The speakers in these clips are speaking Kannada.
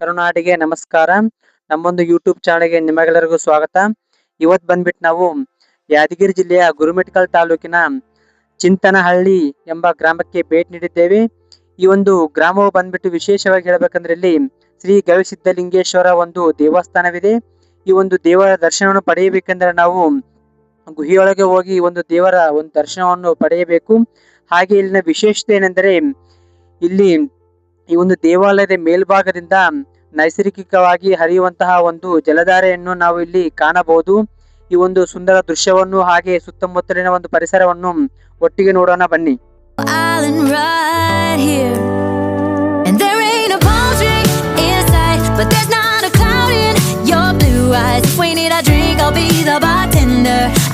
ಕರುನಾಡಿಗೆ ನಮಸ್ಕಾರ. ನಮ್ಮೊಂದು ಯೂಟ್ಯೂಬ್ ಚಾನಲ್ಗೆ ನಿಮಗೆಲ್ಲರಿಗೂ ಸ್ವಾಗತ. ಇವತ್ತು ಬಂದ್ಬಿಟ್ಟು ನಾವು ಯಾದಗಿರಿ ಜಿಲ್ಲೆಯ ಗುರುಮಿಠಕಲ್ ತಾಲೂಕಿನ ಚಿಂತನಹಳ್ಳಿ ಎಂಬ ಗ್ರಾಮಕ್ಕೆ ಭೇಟಿ ನೀಡಿದ್ದೇವೆ. ಈ ಒಂದು ಗ್ರಾಮವು ಬಂದ್ಬಿಟ್ಟು ವಿಶೇಷವಾಗಿ ಹೇಳಬೇಕಂದ್ರೆ ಇಲ್ಲಿ ಶ್ರೀ ಗವಿಸಿದ್ಧಲಿಂಗೇಶ್ವರ ಒಂದು ದೇವಸ್ಥಾನವಿದೆ. ಈ ಒಂದು ದೇವರ ದರ್ಶನವನ್ನು ಪಡೆಯಬೇಕೆಂದರೆ ನಾವು ಗುಹೆಯೊಳಗೆ ಹೋಗಿ ಈ ಒಂದು ದೇವರ ಒಂದು ದರ್ಶನವನ್ನು ಪಡೆಯಬೇಕು. ಹಾಗೆ ಇಲ್ಲಿನ ವಿಶೇಷತೆ ಏನೆಂದರೆ ಇಲ್ಲಿ ಈ ಒಂದು ದೇವಾಲಯದ ಮೇಲ್ಭಾಗದಿಂದ ನೈಸರ್ಗಿಕವಾಗಿ ಹರಿಯುವಂತಹ ಒಂದು ಜಲಧಾರೆಯನ್ನು ನಾವು ಇಲ್ಲಿ ಕಾಣಬಹುದು. ಈ ಒಂದು ಸುಂದರ ದೃಶ್ಯವನ್ನು ಹಾಗೆ ಸುತ್ತಮುತ್ತಲಿನ ಒಂದು ಪರಿಸರವನ್ನು ಒಟ್ಟಿಗೆ ನೋಡೋಣ ಬನ್ನಿ.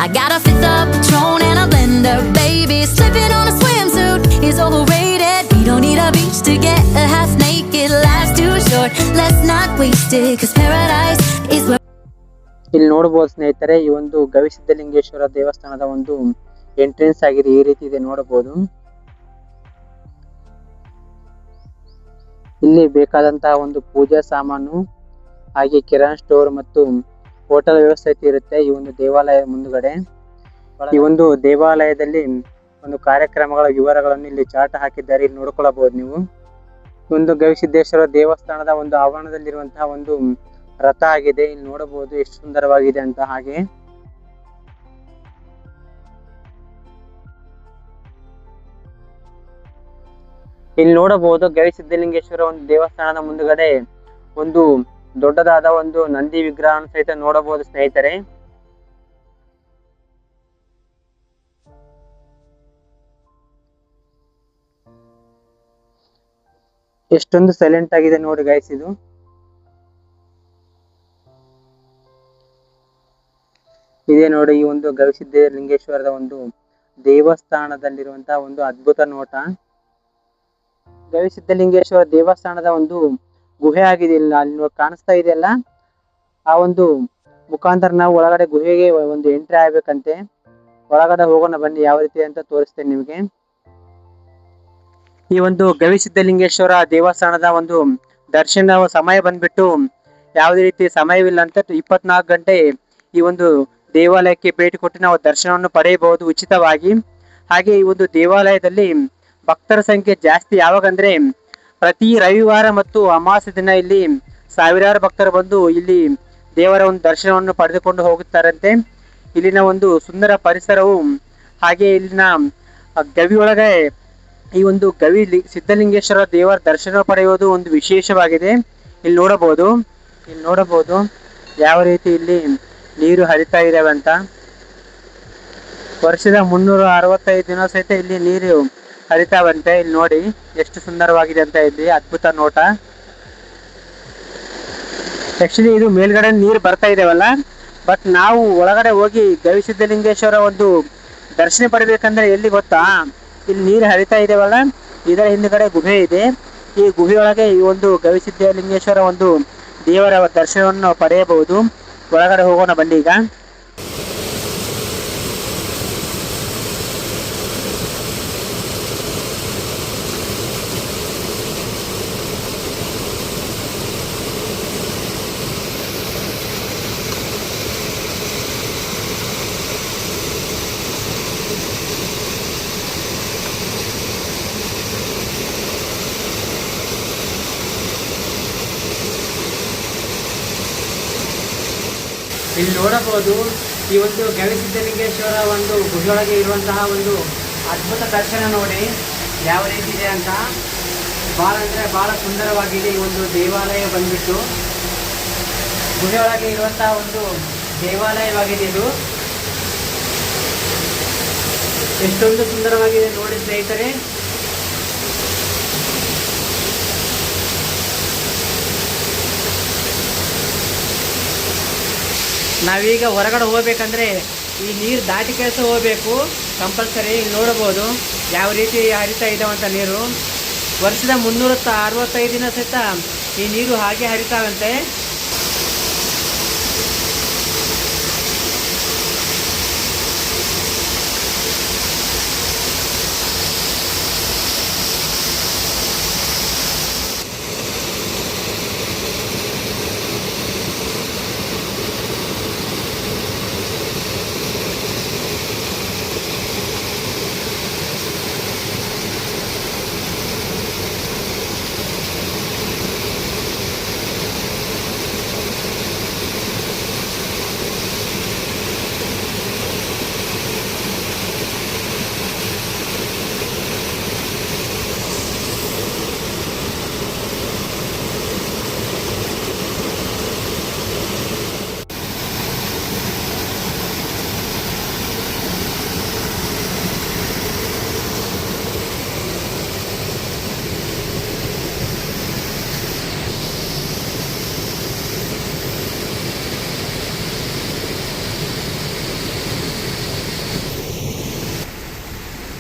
I got a fifth of Patron and a blender. Baby, slipping on a swimsuit is overrated. We don't need a beach to get a half naked. Life's too short, let's not waste it. Cause paradise is where... ಇಲ್ಲಿ ನೋಡಬಹುದು ಸ್ನೇಹಿತರೆ, ಈ ಒಂದು ಗವಿಸಿದ್ಧಲಿಂಗೇಶ್ವರ ದೇವಸ್ಥಾನದ ಒಂದು ಎಂಟ್ರೆನ್ಸ್ ಆಗಿದೆ. ಈ ರೀತಿ ಇದೆ ನೋಡಬಹುದು. ಇಲ್ಲಿ ಬೇಕಾದಂತಹ ಒಂದು ಪೂಜಾ ಸಾಮಾನು ಹಾಗೆ ಕಿರಾಣಿ ಸ್ಟೋರ್ ಮತ್ತು ಹೋಟೆಲ್ ವ್ಯವಸ್ಥೆ ಇರುತ್ತೆ ಈ ಒಂದು ದೇವಾಲಯ ಮುಂದುಗಡೆ. ಈ ಒಂದು ದೇವಾಲಯದಲ್ಲಿ ಒಂದು ಕಾರ್ಯಕ್ರಮಗಳ ವಿವರಗಳನ್ನು ಇಲ್ಲಿ ಚಾರ್ಟ್ ಹಾಕಿದ್ದಾರೆ, ಇಲ್ಲಿ ನೋಡ್ಕೊಳ್ಳಬಹುದು ನೀವು. ಒಂದು ಗವಿಸಿದ್ದೇಶ್ವರ ದೇವಸ್ಥಾನದ ಒಂದು ಆವರಣದಲ್ಲಿರುವಂತಹ ಒಂದು ರಥ ಆಗಿದೆ, ಇಲ್ಲಿ ನೋಡಬಹುದು ಎಷ್ಟು ಸುಂದರವಾಗಿದೆ ಅಂತ. ಹಾಗೆ ಇಲ್ಲಿ ನೋಡಬಹುದು ಗವಿಸಿದ್ಧಲಿಂಗೇಶ್ವರ ಒಂದು ದೇವಸ್ಥಾನದ ಮುಂದುಗಡೆ ಒಂದು ದೊಡ್ಡದಾದ ಒಂದು ನಂದಿ ವಿಗ್ರಹ ಸಹಿತ ನೋಡಬಹುದು ಸ್ನೇಹಿತರೆ. ಎಷ್ಟೊಂದು ಸೈಲೆಂಟ್ ಆಗಿದೆ ನೋಡಿ ಗೈಸ್ ಇದು. ಇದೇ ನೋಡಿ ಈ ಒಂದು ಗವಿಸಿದ್ಧಲಿಂಗೇಶ್ವರದ ಒಂದು ದೇವಸ್ಥಾನದಲ್ಲಿರುವಂತಹ ಒಂದು ಅದ್ಭುತ ನೋಟ. ಗವಿಸಿದ್ಧಲಿಂಗೇಶ್ವರ ದೇವಸ್ಥಾನದ ಒಂದು ಗುಹೆ ಆಗಿದೆ, ಇಲ್ಲ ಅಲ್ಲಿ ಕಾಣಿಸ್ತಾ ಇದೆಯಲ್ಲ, ಆ ಒಂದು ಮುಖಾಂತರ ನಾವು ಒಳಗಡೆ ಗುಹೆಗೆ ಒಂದು ಎಂಟ್ರಿ ಆಗ್ಬೇಕಂತೆ. ಒಳಗಡೆ ಹೋಗೋಣ ಬನ್ನಿ, ಯಾವ ರೀತಿ ಅಂತ ತೋರಿಸ್ತೇನೆ ನಿಮಗೆ. ಈ ಒಂದು ಗವಿಸಿದ್ಧಲಿಂಗೇಶ್ವರ ದೇವಸ್ಥಾನದ ಒಂದು ದರ್ಶನ ಸಮಯ ಬಂದ್ಬಿಟ್ಟು ಯಾವುದೇ ರೀತಿ ಸಮಯವಿಲ್ಲ ಅಂತ 24 ಗಂಟೆ ಈ ಒಂದು ದೇವಾಲಯಕ್ಕೆ ಭೇಟಿ ಕೊಟ್ಟು ನಾವು ದರ್ಶನವನ್ನು ಪಡೆಯಬಹುದು ಉಚಿತವಾಗಿ. ಹಾಗೆ ಈ ಒಂದು ದೇವಾಲಯದಲ್ಲಿ ಭಕ್ತರ ಸಂಖ್ಯೆ ಜಾಸ್ತಿ ಯಾವಾಗಂದ್ರೆ ಪ್ರತಿ ರವಿವಾರ ಮತ್ತು ಅಮಾವಾಸ್ಯೆ ದಿನ ಇಲ್ಲಿ ಸಾವಿರಾರು ಭಕ್ತರು ಬಂದು ಇಲ್ಲಿ ದೇವರ ಒಂದು ದರ್ಶನವನ್ನು ಪಡೆದುಕೊಂಡು ಹೋಗುತ್ತಾರಂತೆ. ಇಲ್ಲಿನ ಒಂದು ಸುಂದರ ಪರಿಸರವು ಹಾಗೆ ಇಲ್ಲಿನ ಗವಿಯೊಳಗೆ ಈ ಒಂದು ಸಿದ್ಧಲಿಂಗೇಶ್ವರ ದೇವರ ದರ್ಶನ ಪಡೆಯುವುದು ಒಂದು ವಿಶೇಷವಾಗಿದೆ. ಇಲ್ಲಿ ನೋಡಬಹುದು ಯಾವ ರೀತಿ ಇಲ್ಲಿ ನೀರು ಹರಿತಾ ಇದಾವೆ ಅಂತ. ವರ್ಷದ 365 ದಿನ ಸಹಿತ ಇಲ್ಲಿ ನೀರು ಹರಿತಾವಂತೆ. ಇಲ್ಲಿ ನೋಡಿ ಎಷ್ಟು ಸುಂದರವಾಗಿದೆ ಅಂತ, ಇಲ್ಲಿ ಅದ್ಭುತ ನೋಟ. ಆಕ್ಚುಲಿ ಇದು ಮೇಲ್ಗಡೆ ನೀರು ಬರ್ತಾ ಇದಾವಲ್ಲ, ಬಟ್ ನಾವು ಒಳಗಡೆ ಹೋಗಿ ಗವಿಸಿದ್ಧಲಿಂಗೇಶ್ವರ ಒಂದು ದರ್ಶನ ಪಡಿಬೇಕಂದ್ರೆ ಎಲ್ಲಿ ಗೊತ್ತಾ, ಇಲ್ಲಿ ನೀರು ಹರಿತಾ ಇದಾವಲ್ಲ, ಇದರ ಹಿಂದ್ಗಡೆ ಗುಹೆ ಇದೆ. ಈ ಗುಹೆಯೊಳಗೆ ಈ ಒಂದು ಗವಿಸಿದ್ಧಲಿಂಗೇಶ್ವರ ಒಂದು ದೇವರ ದರ್ಶನವನ್ನು ಪಡೆಯಬಹುದು. ಒಳಗಡೆ ಹೋಗೋಣ ಬನ್ನಿ ಈಗ. ಇಲ್ಲಿ ನೋಡಬಹುದು ಈ ಒಂದು ಗವಿಸಿದ್ಧಲಿಂಗೇಶ್ವರ ಒಂದು ಗುಹೆಯೊಳಗೆ ಇರುವಂತಹ ಒಂದು ಅದ್ಭುತ ದರ್ಶನ ನೋಡಿ ಯಾವ ರೀತಿ ಇದೆ ಅಂತ. ಭಾಳ ಅಂದರೆ ಭಾಳ ಸುಂದರವಾಗಿದೆ ಈ ಒಂದು ದೇವಾಲಯ ಬಂದ್ಬಿಟ್ಟು. ಗುಹೆಯೊಳಗೆ ಇರುವಂತಹ ಒಂದು ದೇವಾಲಯವಾಗಿದೆ ಇದು. ಎಷ್ಟೊಂದು ಸುಂದರವಾಗಿದೆ ನೋಡಿ ಸ್ನೇಹಿತರೆ. ನಾವೀಗ ಹೊರಗಡೆ ಹೋಗ್ಬೇಕಂದ್ರೆ ಈ ನೀರು ದಾಟಿ ಕೆಲಸ ಹೋಗಬೇಕು ಕಂಪಲ್ಸರಿ. ಇಲ್ಲಿ ನೋಡಬಹುದು ಯಾವ ರೀತಿ ಹರಿತಾ ಇದ್ದಾವಂತ ನೀರು. ವರ್ಷದ 365 ದಿನ ಸಹಿತ ಈ ನೀರು ಹಾಗೆ ಹರಿತಾವಂತೆ.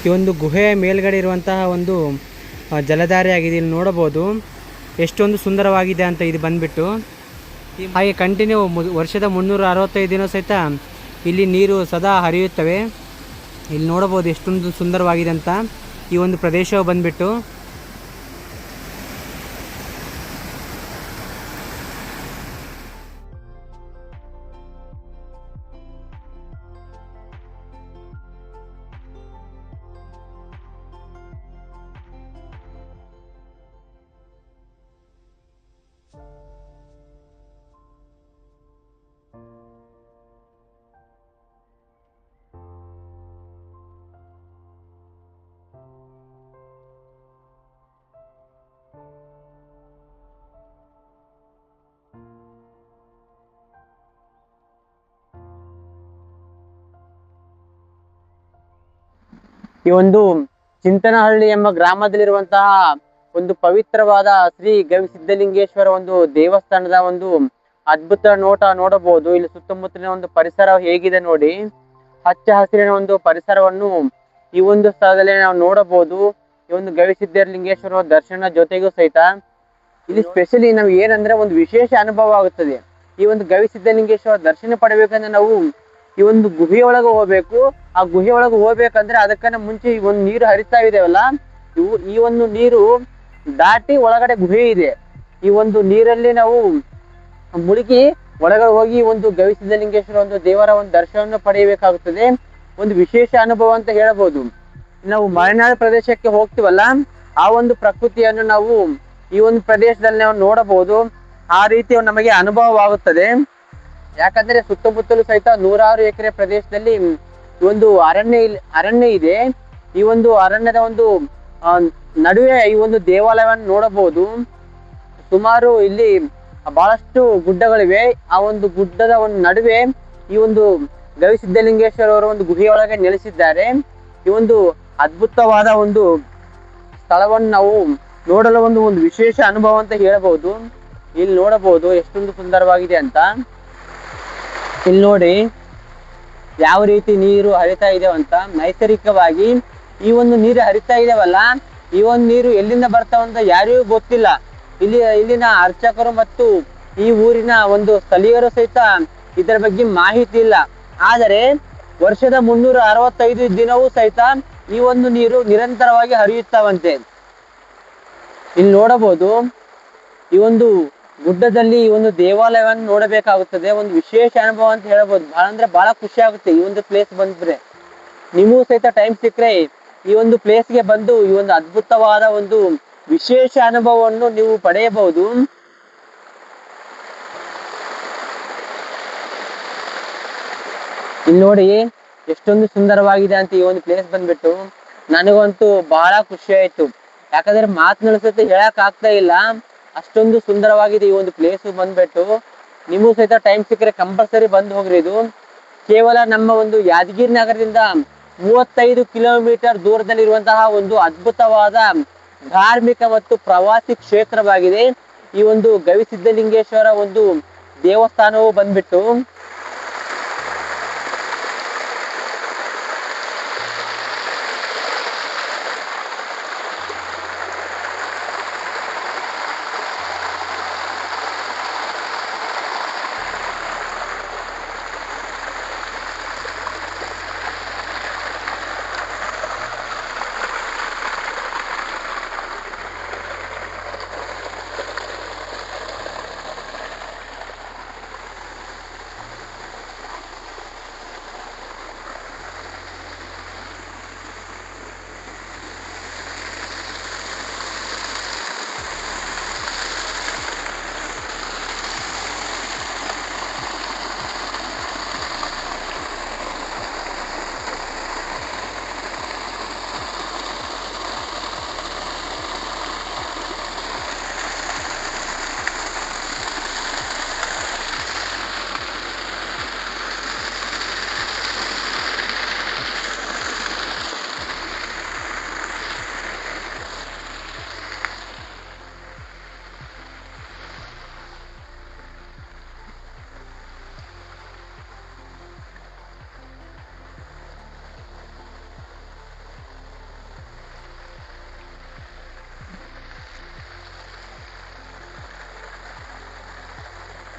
ಈ ಒಂದು ಗುಹೆಯ ಮೇಲ್ಗಡೆ ಇರುವಂತಹ ಒಂದು ಜಲಧಾರೆ ಆಗಿದೆ. ಇಲ್ಲಿ ನೋಡಬಹುದು ಎಷ್ಟೊಂದು ಸುಂದರವಾಗಿದೆ ಅಂತ ಇದು ಬಂದ್ಬಿಟ್ಟು. ಹಾಗೆ ಕಂಟಿನ್ಯೂ ವರ್ಷದ 365 ದಿನ ಸಹಿತ ಇಲ್ಲಿ ನೀರು ಸದಾ ಹರಿಯುತ್ತವೆ. ಇಲ್ಲಿ ನೋಡಬಹುದು ಎಷ್ಟೊಂದು ಸುಂದರವಾಗಿದೆ ಅಂತ ಈ ಒಂದು ಪ್ರದೇಶವು ಬಂದ್ಬಿಟ್ಟು. ಈ ಒಂದು ಚಿಂತನಹಳ್ಳಿ ಎಂಬ ಗ್ರಾಮದಲ್ಲಿರುವಂತಹ ಒಂದು ಪವಿತ್ರವಾದ ಶ್ರೀ ಗವಿಸಿದ್ಧಲಿಂಗೇಶ್ವರ ಒಂದು ದೇವಸ್ಥಾನದ ಒಂದು ಅದ್ಭುತ ನೋಟ ನೋಡಬಹುದು. ಇಲ್ಲಿ ಸುತ್ತಮುತ್ತಲಿನ ಒಂದು ಪರಿಸರ ಹೇಗಿದೆ ನೋಡಿ, ಹಚ್ಚ ಹಸಿರಿನ ಒಂದು ಪರಿಸರವನ್ನು ಈ ಒಂದು ಸ್ಥಳದಲ್ಲಿ ನಾವು ನೋಡಬಹುದು. ಈ ಒಂದು ಗವಿಸಿದ್ಧಲಿಂಗೇಶ್ವರ ದರ್ಶನ ಜೊತೆಗೂ ಸಹಿತ ಇಲ್ಲಿ ಸ್ಪೆಷಲಿ ನಾವು ಏನಂದ್ರೆ ಒಂದು ವಿಶೇಷ ಅನುಭವ ಆಗುತ್ತದೆ. ಈ ಒಂದು ಗವಿಸಿದ್ಧಲಿಂಗೇಶ್ವರ ದರ್ಶನ ಪಡಬೇಕಂದ್ರೆ ನಾವು ಈ ಒಂದು ಗುಹೆ ಒಳಗೆ ಹೋಗ್ಬೇಕು. ಆ ಗುಹೆ ಒಳಗೆ ಹೋಗ್ಬೇಕಂದ್ರೆ ಅದಕ್ಕನ್ನ ಮುಂಚೆ ಈ ಒಂದು ನೀರು ಹರಿತಾ ಇದೆವಲ್ಲ, ಈ ಒಂದು ನೀರು ದಾಟಿ ಒಳಗಡೆ ಗುಹೆ ಇದೆ. ಈ ಒಂದು ನೀರಲ್ಲಿ ನಾವು ಮುಳುಗಿ ಒಳಗಡೆ ಹೋಗಿ ಒಂದು ಗವಿಸಿದ್ಧಲಿಂಗೇಶ್ವರ ಒಂದು ದೇವರ ಒಂದು ದರ್ಶನವನ್ನು ಪಡೆಯಬೇಕಾಗುತ್ತದೆ. ಒಂದು ವಿಶೇಷ ಅನುಭವ ಅಂತ ಹೇಳಬಹುದು. ನಾವು ಮಲೆನಾಡು ಪ್ರದೇಶಕ್ಕೆ ಹೋಗ್ತೀವಲ್ಲ, ಆ ಒಂದು ಪ್ರಕೃತಿಯನ್ನು ನಾವು ಈ ಒಂದು ಪ್ರದೇಶದಲ್ಲಿ ನಾವು ನೋಡಬಹುದು. ಆ ರೀತಿ ನಮಗೆ ಅನುಭವವಾಗುತ್ತದೆ. ಯಾಕಂದ್ರೆ ಸುತ್ತಮುತ್ತಲು ಸಹಿತ 100 ಎಕರೆ ಪ್ರದೇಶದಲ್ಲಿ ಒಂದು ಅರಣ್ಯ ಇದೆ. ಈ ಒಂದು ಅರಣ್ಯದ ಒಂದು ನಡುವೆ ಈ ಒಂದು ದೇವಾಲಯವನ್ನು ನೋಡಬಹುದು. ಸುಮಾರು ಇಲ್ಲಿ ಬಹಳಷ್ಟು ಗುಡ್ಡಗಳಿವೆ. ಆ ಒಂದು ಗುಡ್ಡದ ಒಂದು ನಡುವೆ ಈ ಒಂದು ಗವಿಸಿದ್ಧಲಿಂಗೇಶ್ವರ ಅವರ ಒಂದು ಗುಹೆಯೊಳಗೆ ನೆಲೆಸಿದ್ದಾರೆ. ಈ ಒಂದು ಅದ್ಭುತವಾದ ಒಂದು ಸ್ಥಳವನ್ನು ನಾವು ನೋಡಲು ಒಂದು ವಿಶೇಷ ಅನುಭವ ಅಂತ ಹೇಳಬಹುದು. ಇಲ್ಲಿ ನೋಡಬಹುದು ಎಷ್ಟೊಂದು ಸುಂದರವಾಗಿದೆ ಅಂತ. ಇಲ್ಲಿ ನೋಡಿ ಯಾವ ರೀತಿ ನೀರು ಹರಿತಾ ಇದೆ ಅಂತ. ನೈಸರ್ಗಿಕವಾಗಿ ಈ ಒಂದು ನೀರು ಹರಿತಾ ಇದೆವಲ್ಲ, ಈ ಒಂದು ನೀರು ಎಲ್ಲಿಂದ ಬರ್ತಾವಂತ ಯಾರಿಗೂ ಗೊತ್ತಿಲ್ಲ. ಇಲ್ಲಿನ ಅರ್ಚಕರು ಮತ್ತು ಈ ಊರಿನ ಒಂದು ಸ್ಥಳೀಯರು ಸಹಿತ ಇದರ ಬಗ್ಗೆ ಮಾಹಿತಿ ಇಲ್ಲ. ಆದರೆ ವರ್ಷದ 365 ದಿನವೂ ಸಹಿತ ಈ ಒಂದು ನೀರು ನಿರಂತರವಾಗಿ ಹರಿಯುತ್ತಾವಂತೆ. ಇಲ್ಲಿ ನೋಡಬಹುದು ಈ ಒಂದು ಗುಡ್ಡದಲ್ಲಿ ಈ ಒಂದು ದೇವಾಲಯವನ್ನು ನೋಡಬೇಕಾಗುತ್ತದೆ. ಒಂದು ವಿಶೇಷ ಅನುಭವ ಅಂತ ಹೇಳಬಹುದು. ಬಹಳ ಅಂದ್ರೆ ಬಹಳ ಖುಷಿ ಆಗುತ್ತೆ ಈ ಒಂದು ಪ್ಲೇಸ್ ಬಂದ್ರೆ. ನಿಮಗೂ ಸಹಿತ ಟೈಮ್ ಸಿಕ್ಕರೆ ಈ ಒಂದು ಪ್ಲೇಸ್ಗೆ ಬಂದು ಈ ಒಂದು ಅದ್ಭುತವಾದ ಒಂದು ವಿಶೇಷ ಅನುಭವವನ್ನು ನೀವು ಪಡೆಯಬಹುದು. ಇಲ್ಲಿ ನೋಡಿ ಎಷ್ಟೊಂದು ಸುಂದರವಾಗಿದೆ ಅಂತ ಈ ಒಂದು ಪ್ಲೇಸ್ ಬಂದ್ಬಿಟ್ಟು. ನನಗಂತೂ ಬಹಳ ಖುಷಿ ಆಯ್ತು. ಯಾಕಂದ್ರೆ ಮಾತನಾಡಿಸತ್ತೆ ಹೇಳಕ್ ಆಗ್ತಾ ಇಲ್ಲ, ಅಷ್ಟೊಂದು ಸುಂದರವಾಗಿದೆ ಈ ಒಂದು ಪ್ಲೇಸ್ ಬಂದ್ಬಿಟ್ಟು. ನಿಮಗೂ ಸಹಿತ ಟೈಮ್ ಸಿಕ್ಕರೆ ಕಂಪಲ್ಸರಿ ಬಂದು ಹೋಗ್ರಿ. ಇದು ಕೇವಲ ನಮ್ಮ ಒಂದು ಯಾದಗಿರಿ ನಗರದಿಂದ 35 ಕಿಲೋಮೀಟರ್ ದೂರದಲ್ಲಿರುವಂತಹ ಒಂದು ಅದ್ಭುತವಾದ ಧಾರ್ಮಿಕ ಮತ್ತು ಪ್ರವಾಸಿ ಕ್ಷೇತ್ರವಾಗಿದೆ ಈ ಒಂದು ಗವಿಸಿದ್ಧಲಿಂಗೇಶ್ವರ ಒಂದು ದೇವಸ್ಥಾನವು ಬಂದ್ಬಿಟ್ಟು.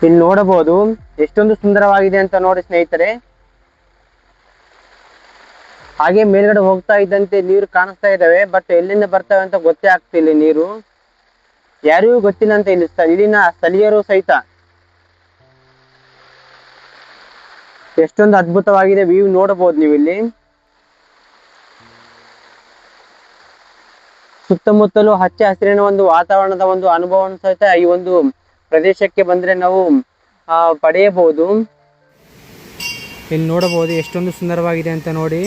ಇಲ್ಲಿ ನೋಡಬಹುದು ಎಷ್ಟೊಂದು ಸುಂದರವಾಗಿದೆ ಅಂತ ನೋಡಿ ಸ್ನೇಹಿತರೆ. ಹಾಗೆ ಮೇಲ್ಗಡೆ ಹೋಗ್ತಾ ಇದ್ದಂತೆ ನೀರು ಕಾಣಿಸ್ತಾ ಇದ್ದಾವೆ, ಬಟ್ ಎಲ್ಲಿಂದ ಬರ್ತವೆ ಅಂತ ಗೊತ್ತೇ ಆಗ್ತಿಲ್ಲ ನೀರು. ಯಾರಿಗೂ ಗೊತ್ತಿಲ್ಲ ಅಂತ ಇಲ್ಲಿ ಇಲ್ಲಿನ ಸ್ಥಳೀಯರು ಸಹಿತ. ಎಷ್ಟೊಂದು ಅದ್ಭುತವಾಗಿದೆ ವ್ಯೂ ನೋಡಬಹುದು ನೀವು ಇಲ್ಲಿ. ಸುತ್ತಮುತ್ತಲು ಹಚ್ಚ ಹಸಿರಿನ ಒಂದು ವಾತಾವರಣದ ಒಂದು ಅನುಭವವನ್ನು ಸಹಿತ ಈ ಒಂದು ಪ್ರದೇಶಕ್ಕೆ ಬಂದ್ರೆ ನಾವು ಪಡೆಯಬಹುದು. ಇಲ್ಲಿ ನೋಡಬಹುದು ಎಷ್ಟೊಂದು ಸುಂದರವಾಗಿದೆ ಅಂತ ನೋಡಿ.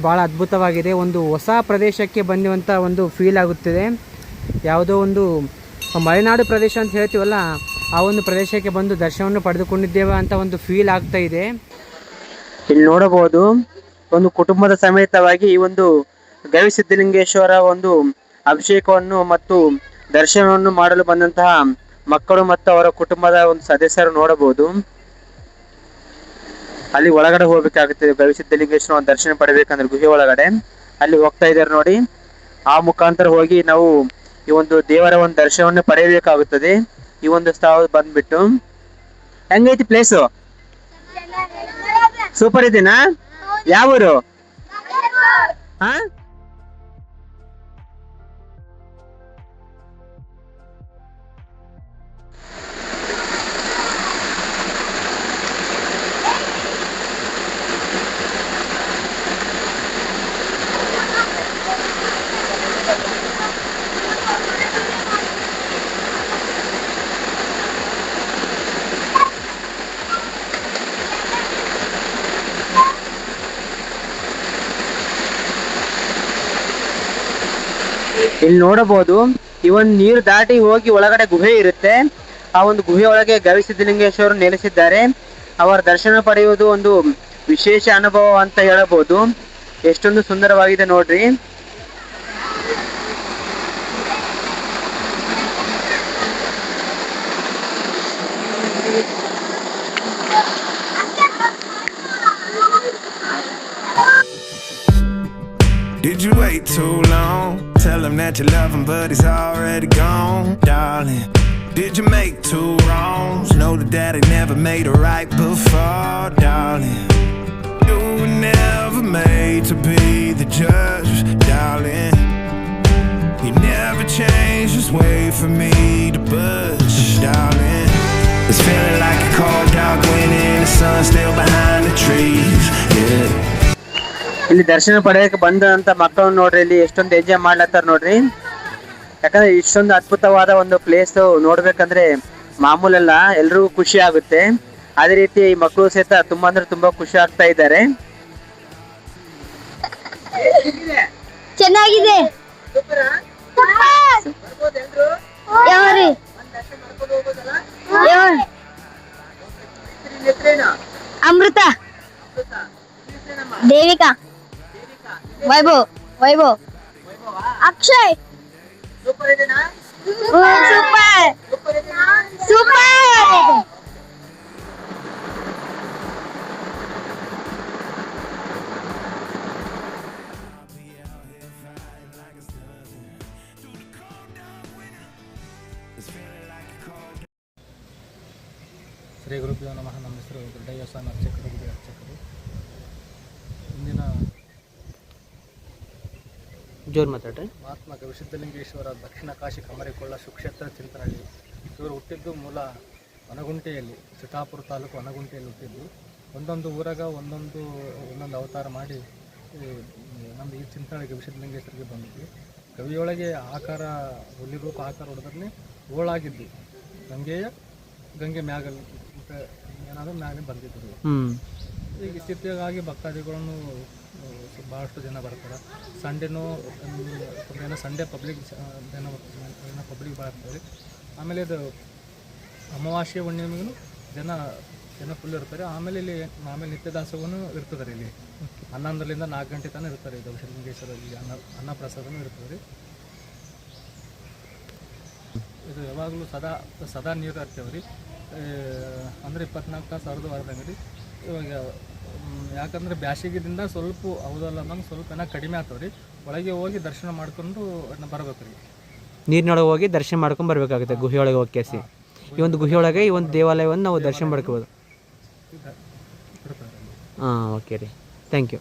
ಭಾಳ ಅದ್ಭುತವಾಗಿದೆ. ಒಂದು ಹೊಸ ಪ್ರದೇಶಕ್ಕೆ ಬಂದಿರುವಂಥ ಒಂದು ಫೀಲ್ ಆಗುತ್ತಿದೆ. ಯಾವುದೋ ಒಂದು ಮಲೆನಾಡು ಪ್ರದೇಶ ಅಂತ ಹೇಳ್ತೀವಲ್ಲ, ಆ ಒಂದು ಪ್ರದೇಶಕ್ಕೆ ಬಂದು ದರ್ಶನವನ್ನು ಪಡೆದುಕೊಂಡಿದ್ದೇವೆ ಅಂತ ಒಂದು ಫೀಲ್ ಆಗ್ತಾ ಇದೆ. ಇಲ್ಲಿ ನೋಡಬಹುದು ಒಂದು ಕುಟುಂಬದ ಸಮೇತವಾಗಿ ಈ ಒಂದು ಗವಿಸಿದ್ಧಲಿಂಗೇಶ್ವರ ಒಂದು ಅಭಿಷೇಕವನ್ನು ಮತ್ತು ದರ್ಶನವನ್ನು ಮಾಡಲು ಬಂದಂತಹ ಮಕ್ಕಳು ಮತ್ತು ಅವರ ಕುಟುಂಬದ ಒಂದು ಸದಸ್ಯರು ನೋಡಬಹುದು. ಅಲ್ಲಿ ಒಳಗಡೆ ಹೋಗ್ಬೇಕಾಗುತ್ತದೆ. ಗವಿಸಿದ್ಧಲಿಂಗೇಶ್ವರ ದರ್ಶನ ಪಡಿಬೇಕಂದ್ರೆ ಗುಹೆ ಒಳಗಡೆ ಅಲ್ಲಿ ಹೋಗ್ತಾ ಇದ್ದಾರೆ ನೋಡಿ. ಆ ಮುಖಾಂತರ ಹೋಗಿ ನಾವು ಈ ಒಂದು ದೇವರ ಒಂದು ದರ್ಶನವನ್ನು ಪಡೆಯಬೇಕಾಗುತ್ತದೆ. ಈ ಒಂದು ಸ್ಥಳ ಬಂದ್ಬಿಟ್ಟು ಹೆಂಗೈತಿ ಪ್ಲೇಸು? ಸೂಪರ್ ಇದೀನಾ? ಯಾವ ಊರು? ಹಾ, ಇಲ್ಲಿ ನೋಡಬಹುದು ಈ ಒಂದು ನೀರು ದಾಟಿ ಹೋಗಿ ಒಳಗಡೆ ಗುಹೆ ಇರುತ್ತೆ. ಆ ಒಂದು ಗುಹೆ ಒಳಗೆ ಗವಿಸಿದ್ಧಲಿಂಗೇಶ್ವರರು ನೆಲೆಸಿದ್ದಾರೆ. ಅವರ ದರ್ಶನ ಪಡೆಯುವುದು ಒಂದು ವಿಶೇಷ ಅನುಭವ ಅಂತ ಹೇಳಬಹುದು. ಎಷ್ಟೊಂದು ಸುಂದರವಾಗಿದೆ ನೋಡ್ರಿ. Did you wait too long? Tell him that you love him, but he's already gone, darling. Did you make two wrongs? Know that daddy never made a right before, darling. You were never made to be the judge, darling. He never changed, just wait for me to budge, darling. It's feeling like a cold dark wind and the sun still behind the trees, yeah. ಇಲ್ಲಿ ದರ್ಶನ ಪಡೆಯಕ್ಕೆ ಬಂದಂತ ಮಕ್ಕಳು ನೋಡ್ರಿ, ಇಲ್ಲಿ ಎಷ್ಟೊಂದು ಎಂಜಾಯ್ ಮಾಡ್ಲತ್ತಾರ ನೋಡ್ರಿ. ಯಾಕಂದ್ರೆ ಇಷ್ಟೊಂದು ಅದ್ಭುತವಾದ ಒಂದು ಪ್ಲೇಸ್ ನೋಡ್ಬೇಕಂದ್ರೆ ಮಾಮೂಲಲ್ಲ, ಎಲ್ರಿಗೂ ಖುಷಿ ಆಗುತ್ತೆ. ಅದೇ ರೀತಿ ಈ ಮಕ್ಕಳು ಸಹಿತ ತುಂಬಾ ಅಂದ್ರೆ ತುಂಬಾ ಖುಷಿ ಆಗ್ತಾ ಇದ್ದಾರೆ. ಚೆನ್ನಾಗಿದೆ. ಅಮೃತ, ದೇವಿಕಾ, ವೈಭವ್, ಅಕ್ಷಯ್. Super super. ಶ್ರೀ ಗುರುಭ್ಯೋ ನಮಃ. ನಮ್ಮ ಹೆಸರು ದೊಡ್ಡಯ್ಯ ಸ್ವಾಮಿ ಅರ್ಚಕರು, ಗುಡಿ ಅರ್ಚಕರು. ಇಂದಿನ ಜೋರ್ ಮಾತಾಡ್ರಿ. ಮಹಾತ್ಮ ಗವಿಸಿದ್ಧಲಿಂಗೇಶ್ವರ ದಕ್ಷಿಣ ಕಾಶಿ ಕಮರಿಕೊಳ್ಳ ಸುಕ್ಷೇತ್ರ ಚಿಂತನಹಳ್ಳಿ. ಇವರು ಹುಟ್ಟಿದ್ದು ಮೂಲ ಅನಗುಂಟೆಯಲ್ಲಿ, ಚಿತ್ತಾಪುರ ತಾಲೂಕು ಅನಗುಂಟೆಯಲ್ಲಿ ಹುಟ್ಟಿದ್ದು. ಒಂದೊಂದು ಊರಾಗ ಒಂದೊಂದು ಅವತಾರ ಮಾಡಿ ನಮ್ಮದು ಈ ಚಿಂತನಹಳ್ಳಿ ಗವಿಸಿದ್ಧಲಿಂಗೇಶ್ವರಿಗೆ ಬಂದಿದ್ವಿ. ಕವಿಯೊಳಗೆ ಆಕಾರ, ಹುಲಿ ರೂಪ ಆಕಾರ ಹೊಡೆದ್ರೆ ಓಳಾಗಿದ್ದು ಗಂಗೆ ಮ್ಯಾಗಲ್ ಏನಾದರೂ ಮ್ಯಾಗ ಬಂದಿದ್ದರು. ಈಗ ಇತ್ತೀಚೆಗಾಗಿ ಭಕ್ತಾದಿಗಳನ್ನು ಭಾಳಷ್ಟು ಜನ ಬರ್ತಾರೆ. ಸಂಡೇನೂ ಏನೋ ಸಂಡೇ ಪಬ್ಲಿಕ್ ಏನೋ ಪಬ್ಲಿಕ್ ಭಾಳ ಇರ್ತಾರೆ. ಆಮೇಲೆ ಇದು ಅಮಾವಾಸ್ಯೆ ಹುಣ್ಣಿಮೆಗೂ ಜನ ಫುಲ್ ಇರ್ತಾರೆ. ಆಮೇಲೆ ಇಲ್ಲಿ ನಿತ್ಯ ದಾಸೋಹನೂ ಇರ್ತದೆ. ಇಲ್ಲಿ 11ರಿಂದ 4 ಗಂಟೆ ತನಕ ಇರ್ತಾರೆ. ಗವಿಸಿದ್ಧಲಿಂಗೇಶ್ವರಲ್ಲಿ ಅನ್ನ ಪ್ರಸಾದನೂ ಇರ್ತದೆ. ಇದು ಯಾವಾಗಲೂ ಸದಾ ನೀರು ಇರ್ತೇವೆ ರೀ. ಅಂದರೆ 24 ತಾಸು ಹರಿದು ಹೊರದಂಗೆ ರೀ. ಇವಾಗ ಯಾಕಂದರೆ ಬ್ಯಾಸಿಗೆದಿಂದ ಸ್ವಲ್ಪ ಹೌದಲ್ಲ ನಮ್ಗೆ ಸ್ವಲ್ಪ ಏನೋ ಕಡಿಮೆ ಆಗ್ತಾವೆ ರೀ. ಒಳಗೆ ಹೋಗಿ ದರ್ಶನ ಮಾಡ್ಕೊಂಡು ಬರ್ಬೇಕು ರೀ. ನೀರಿನೊಳಗೆ ಹೋಗಿ ದರ್ಶನ ಮಾಡ್ಕೊಂಡು ಬರ್ಬೇಕಾಗುತ್ತೆ ಗುಹೆಯೊಳಗೆ ಹೋಗಿ ಕೇಸಿ. ಈ ಒಂದು ಗುಹೆಯೊಳಗೆ ಈ ಒಂದು ದೇವಾಲಯವನ್ನು ನಾವು ದರ್ಶನ ಮಾಡ್ಕೋಬೋದು. ಹಾಂ, ಓಕೆ ರೀ, thank you.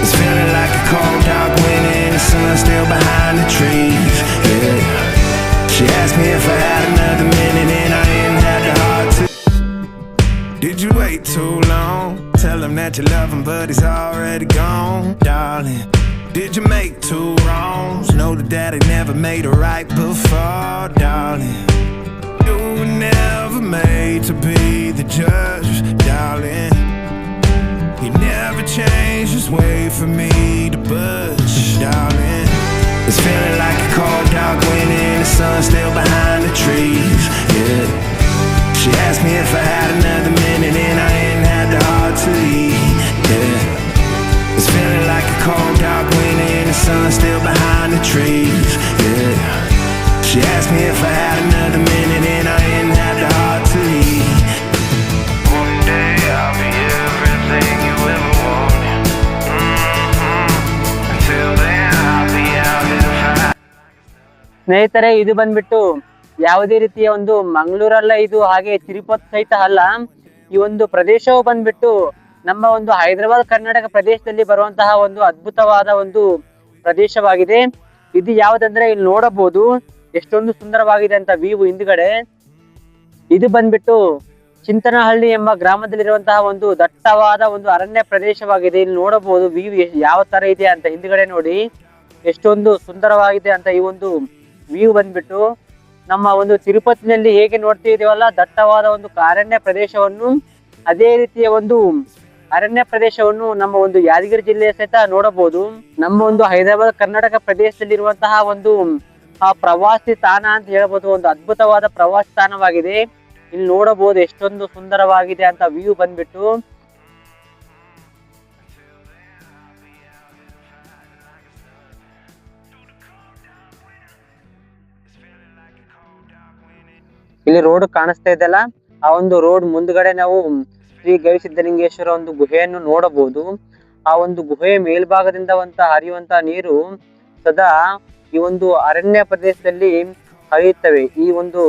It's feeling like a cold dark wind and the sun still behind the trees. Yeah. She asked me if I had another minute and I didn't have the heart to. Did you wait too long? Tell him that you love him but he's already gone. Darling, did you make two wrongs? Know that daddy never made a right before. Darling, you were never made to be the judge. Darling, he never changed, just wait for me to budge, darling. It's feeling like a cold dark wind and the sun still behind the trees, yeah. She asked me if I had another minute and I didn't have the heart to leave, yeah. It's feeling like a cold dark wind and the sun still behind the trees, yeah. She asked me if I had another minute and I didn't have the heart to leave. One day I'll be everything you ever wanted. Until then I'll be out here fighting. ಸ್ನೇಹಿತರೆ, ಇದು ಬಂದ್ಬಿಟ್ಟು ಯಾವುದೇ ರೀತಿಯ ಒಂದು ಮಂಗಳೂರಲ್ಲ, ಇದು ಹಾಗೆ ತಿರುಪತಿ ಸಹಿತ ಅಲ್ಲ. ಈ ಒಂದು ಪ್ರದೇಶವು ಬಂದ್ಬಿಟ್ಟು ನಮ್ಮ ಒಂದು ಹೈದರಾಬಾದ್ ಕರ್ನಾಟಕ ಪ್ರದೇಶದಲ್ಲಿ ಬರುವಂತಹ ಒಂದು ಅದ್ಭುತವಾದ ಒಂದು ಪ್ರದೇಶವಾಗಿದೆ. ಇದು ಯಾವುದಂದ್ರೆ ಇಲ್ಲಿ ನೋಡಬಹುದು ಎಷ್ಟೊಂದು ಸುಂದರವಾಗಿದೆ ಅಂತ ವ್ಯೂ ಹಿಂದ್ಗಡೆ. ಇದು ಬಂದ್ಬಿಟ್ಟು ಚಿಂತನಹಳ್ಳಿ ಎಂಬ ಗ್ರಾಮದಲ್ಲಿರುವಂತಹ ಒಂದು ದಟ್ಟವಾದ ಒಂದು ಅರಣ್ಯ ಪ್ರದೇಶವಾಗಿದೆ. ಇಲ್ಲಿ ನೋಡಬಹುದು ವ್ಯೂ ಯಾವ ತರ ಇದೆ ಅಂತ ಹಿಂದ್ಗಡೆ ನೋಡಿ, ಎಷ್ಟೊಂದು ಸುಂದರವಾಗಿದೆ ಅಂತ. ಈ ಒಂದು ವ್ಯೂ ಬಂದ್ಬಿಟ್ಟು ನಮ್ಮ ಒಂದು ತಿರುಪತಿನಲ್ಲಿ ಹೇಗೆ ನೋಡ್ತಿದೀವಲ್ಲ ದಟ್ಟವಾದ ಒಂದು ಅರಣ್ಯ ಪ್ರದೇಶವನ್ನು, ಅದೇ ರೀತಿಯ ಒಂದು ಅರಣ್ಯ ಪ್ರದೇಶವನ್ನು ನಮ್ಮ ಒಂದು ಯಾದಗಿರಿ ಜಿಲ್ಲೆಯ ಸಹಿತ ನೋಡಬಹುದು. ನಮ್ಮ ಒಂದು ಹೈದರಾಬಾದ್ ಕರ್ನಾಟಕ ಪ್ರದೇಶದಲ್ಲಿರುವಂತಹ ಒಂದು ಪ್ರವಾಸಿ ತಾಣ ಅಂತ ಹೇಳ್ಬೋದು, ಒಂದು ಅದ್ಭುತವಾದ ಪ್ರವಾಸಿ ತಾಣವಾಗಿದೆ. ಇಲ್ಲಿ ನೋಡಬಹುದು ಎಷ್ಟೊಂದು ಸುಂದರವಾಗಿದೆ ಅಂತ ವ್ಯೂ ಬಂದ್ಬಿಟ್ಟು. ಇಲ್ಲಿ ರೋಡ್ ಕಾಣಿಸ್ತಾ ಇದೆಯಲ್ಲ, ಆ ಒಂದು ರೋಡ್ ಮುಂದ್ಗಡೆ ನಾವು ಶ್ರೀ ಗವಿಸಿದ್ಧಲಿಂಗೇಶ್ವರ ಒಂದು ಗುಹೆಯನ್ನು ನೋಡಬಹುದು. ಆ ಒಂದು ಗುಹೆಯ ಮೇಲ್ಭಾಗದಿಂದ ಹರಿಯುವಂತ ನೀರು ಸದಾ ಈ ಒಂದು ಅರಣ್ಯ ಪ್ರದೇಶದಲ್ಲಿ ಹರಿಯುತ್ತವೆ. ಈ ಒಂದು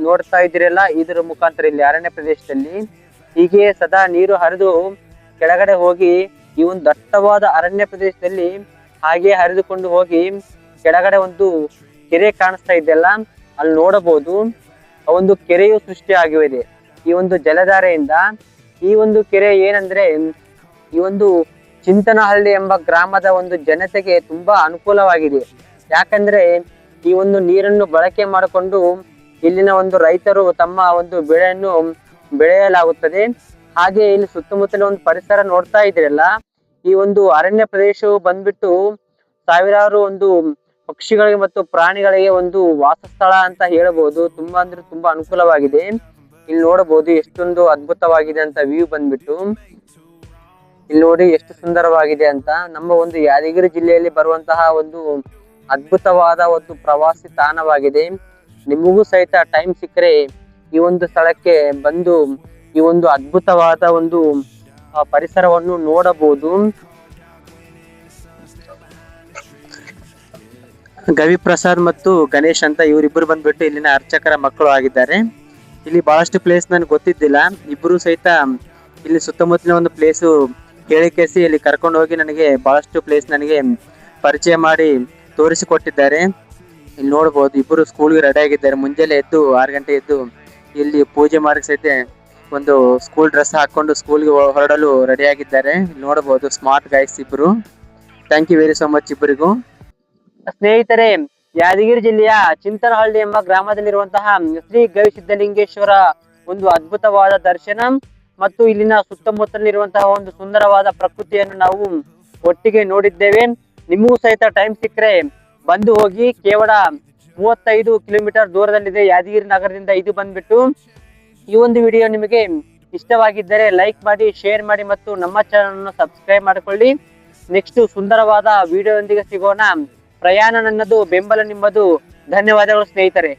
ನೋಡ್ತಾ ಇದ್ದೀರಲ್ಲ, ಇದರ ಮುಖಾಂತರ ಇಲ್ಲಿ ಅರಣ್ಯ ಪ್ರದೇಶದಲ್ಲಿ ಹೀಗೆ ಸದಾ ನೀರು ಹರಿದು ಕೆಳಗಡೆ ಹೋಗಿ ಈ ಒಂದು ದಟ್ಟವಾದ ಅರಣ್ಯ ಪ್ರದೇಶದಲ್ಲಿ ಹಾಗೆ ಹರಿದುಕೊಂಡು ಹೋಗಿ ಕೆಳಗಡೆ ಒಂದು ಕೆರೆ ಕಾಣಿಸ್ತಾ ಇದೆಯಲ್ಲ, ಅಲ್ಲಿ ನೋಡಬಹುದು ಒಂದು ಕೆರೆಯು ಸೃಷ್ಟಿ ಆಗಿದೆ ಈ ಒಂದು ಜಲಧಾರೆಯಿಂದ. ಈ ಒಂದು ಕೆರೆ ಏನಂದ್ರೆ ಈ ಒಂದು ಚಿಂತನಹಳ್ಳಿ ಎಂಬ ಗ್ರಾಮದ ಒಂದು ಜನತೆಗೆ ತುಂಬಾ ಅನುಕೂಲವಾಗಿದೆ. ಯಾಕಂದ್ರೆ ಈ ಒಂದು ನೀರನ್ನು ಬಳಕೆ ಮಾಡಿಕೊಂಡು ಇಲ್ಲಿನ ಒಂದು ರೈತರು ತಮ್ಮ ಒಂದು ಬೆಳೆಯನ್ನು ಬೆಳೆಯಲಾಗುತ್ತದೆ. ಹಾಗೆ ಇಲ್ಲಿ ಸುತ್ತಮುತ್ತಲ ಒಂದು ಪರಿಸರ ನೋಡ್ತಾ ಇದ್ರಲ್ಲ, ಈ ಒಂದು ಅರಣ್ಯ ಪ್ರದೇಶವು ಬಂದ್ಬಿಟ್ಟು ಸಾವಿರಾರು ಒಂದು ಪಕ್ಷಿಗಳಿಗೆ ಮತ್ತು ಪ್ರಾಣಿಗಳಿಗೆ ಒಂದು ವಾಸಸ್ಥಳ ಅಂತ ಹೇಳಬಹುದು. ತುಂಬಾ ಅಂದ್ರೆ ತುಂಬಾ ಅನುಕೂಲವಾಗಿದೆ. ಇಲ್ಲಿ ನೋಡಬಹುದು ಎಷ್ಟೊಂದು ಅದ್ಭುತವಾಗಿದೆ ಅಂತ ವ್ಯೂ ಬಂದ್ಬಿಟ್ಟು. ಇಲ್ಲಿ ನೋಡಿ ಎಷ್ಟು ಸುಂದರವಾಗಿದೆ ಅಂತ. ನಮ್ಮ ಒಂದು ಯಾದಗಿರಿ ಜಿಲ್ಲೆಯಲ್ಲಿ ಬರುವಂತಹ ಒಂದು ಅದ್ಭುತವಾದ ಒಂದು ಪ್ರವಾಸಿ ತಾಣವಾಗಿದೆ. ನಿಮಗೂ ಸಹಿತ ಟೈಮ್ ಸಿಕ್ಕರೆ ಈ ಒಂದು ಸ್ಥಳಕ್ಕೆ ಬಂದು ಈ ಒಂದು ಅದ್ಭುತವಾದ ಒಂದು ಪರಿಸರವನ್ನು ನೋಡಬಹುದು. ಗವಿಪ್ರಸಾದ್ ಮತ್ತು ಗಣೇಶ್ ಅಂತ ಇವರಿಬ್ಬರು ಬಂದ್ಬಿಟ್ಟು ಇಲ್ಲಿನ ಅರ್ಚಕರ ಮಕ್ಕಳು ಆಗಿದ್ದಾರೆ. ಇಲ್ಲಿ ಬಹಳಷ್ಟು ಪ್ಲೇಸ್ ನನ್ಗೆ ಗೊತ್ತಿದ್ದಿಲ್ಲ. ಇಬ್ಬರು ಸಹಿತ ಇಲ್ಲಿ ಸುತ್ತಮುತ್ತಲಿನ ಒಂದು ಪ್ಲೇಸು ಕೇಳಿಕೇಸಿ ಇಲ್ಲಿ ಕರ್ಕೊಂಡು ಹೋಗಿ ನನಗೆ ಬಹಳಷ್ಟು ಪ್ಲೇಸ್ ನನಗೆ ಪರಿಚಯ ಮಾಡಿ ತೋರಿಸಿಕೊಟ್ಟಿದ್ದಾರೆ. ಇಲ್ಲಿ ನೋಡಬಹುದು ಇಬ್ಬರು ಸ್ಕೂಲ್ಗೆ ರೆಡಿ ಆಗಿದ್ದಾರೆ. ಮುಂಜಾನೆ ಎದ್ದು 6 ಗಂಟೆ ಎದ್ದು ಇಲ್ಲಿ ಪೂಜೆ ಮಾಡಿ ಸಹಿತ ಒಂದು ಸ್ಕೂಲ್ ಡ್ರೆಸ್ ಹಾಕೊಂಡು ಸ್ಕೂಲ್ಗೆ ಹೊರಡಲು ರೆಡಿ ಆಗಿದ್ದಾರೆ. ಇಲ್ಲಿ ನೋಡಬಹುದು ಸ್ಮಾರ್ಟ್ ಗೈಸ್ ಇಬ್ರು. Thank you very so much ಇಬ್ಬರಿಗೂ. ಸ್ನೇಹಿತರೆ, ಯಾದಗಿರಿ ಜಿಲ್ಲೆಯ ಚಿಂತನಹಳ್ಳಿ ಎಂಬ ಗ್ರಾಮದಲ್ಲಿರುವಂತಹ ಶ್ರೀ ಗವಿಸಿದ್ಧಲಿಂಗೇಶ್ವರ ಒಂದು ಅದ್ಭುತವಾದ ದರ್ಶನ ಮತ್ತು ಇಲ್ಲಿನ ಸುತ್ತಮುತ್ತಲಿರುವಂತಹ ಒಂದು ಸುಂದರವಾದ ಪ್ರಕೃತಿಯನ್ನು ನಾವು ಒಟ್ಟಿಗೆ ನೋಡಿದ್ದೇವೆ. ನಿಮಗೂ ಸಹಿತ ಟೈಮ್ ಸಿಕ್ಕರೆ ಬಂದು ಹೋಗಿ. ಕೇವಲ 35 ಕಿಲೋಮೀಟರ್ ದೂರದಲ್ಲಿದೆ ಯಾದಗಿರಿ ನಗರದಿಂದ. ಇದು ಬಂದ್ಬಿಟ್ಟು ಈ ಒಂದು ವಿಡಿಯೋ ನಿಮಗೆ ಇಷ್ಟವಾಗಿದ್ದರೆ ಲೈಕ್ ಮಾಡಿ, ಶೇರ್ ಮಾಡಿ ಮತ್ತು ನಮ್ಮ ಚಾನಲ್ ಅನ್ನು ಸಬ್ಸ್ಕ್ರೈಬ್ ಮಾಡಿಕೊಳ್ಳಿ. ನೆಕ್ಸ್ಟ್ ಸುಂದರವಾದ ವಿಡಿಯೋದೊಂದಿಗೆ ಸಿಗೋಣ. ಪ್ರಯಾಣ ನನ್ನದು, ಬೆಂಬಲ ನಿಮ್ಮದು. ಧನ್ಯವಾದಗಳು ಸ್ನೇಹಿತರೆ.